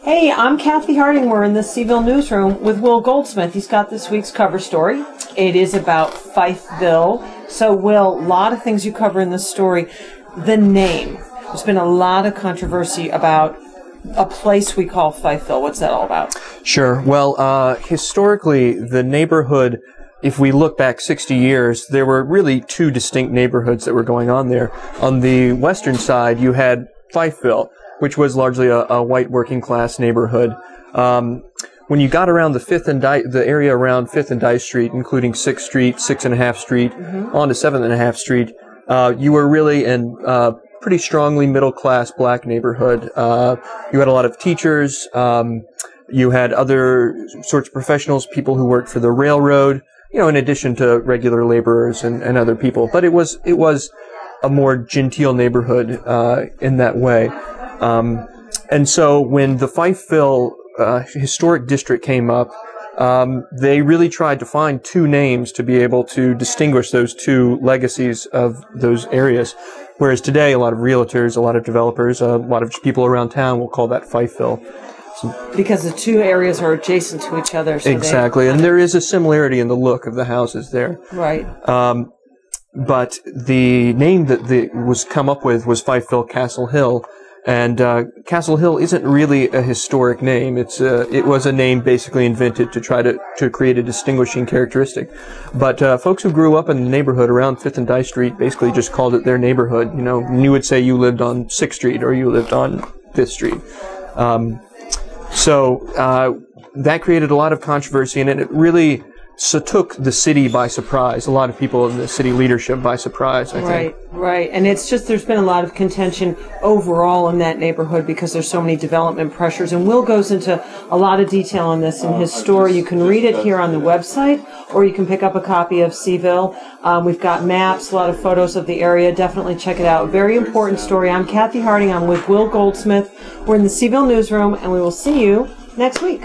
Hey, I'm Cathy Harding. We're in the C-VILLE newsroom with Will Goldsmith. He's got this week's cover story. It is about Fifeville. So, Will, a lot of things you cover in this story. The name. There's been a lot of controversy about a place we call Fifeville. What's that all about? Sure. Well, historically, the neighborhood, if we look back 60 years, there were really two distinct neighborhoods that were going on there. On the western side, you had Fifeville, which was largely a white working class neighborhood. When you got around the area around 5th and Dice Street, including 6th Street, 6.5 Street, on to 7.5 Street, you were really in pretty strongly middle-class black neighborhood. You had a lot of teachers. You had other sorts of professionals, people who worked for the railroad, in addition to regular laborers and other people. But it was a more genteel neighborhood in that way. And so when the Fifeville historic district came up, they really tried to find two names to be able to distinguish those two legacies of those areas. Whereas today, a lot of realtors, a lot of developers, a lot of people around town will call that Fifeville. Because the two areas are adjacent to each other. So exactly, and there is a similarity in the look of the houses there. Right. But the name that was come up with was Fifeville Castle Hill. And Castle Hill isn't really a historic name. It was a name basically invented to try to create a distinguishing characteristic. But folks who grew up in the neighborhood around 5th and Dice Street basically just called it their neighborhood. You would say you lived on 6th Street or you lived on 5th Street. So that created a lot of controversy, and it really took the city by surprise. A lot of people in the city leadership by surprise, I think. Right. And it's just there's been a lot of contention overall in that neighborhood because there's so many development pressures. And Will goes into a lot of detail on this in his story. You can read it here on the website, or you can pick up a copy of C-VILLE. We've got maps, a lot of photos of the area. Definitely check it out. Very important story. I'm Cathy Harding. I'm with Will Goldsmith. We're in the C-VILLE newsroom, and we will see you next week.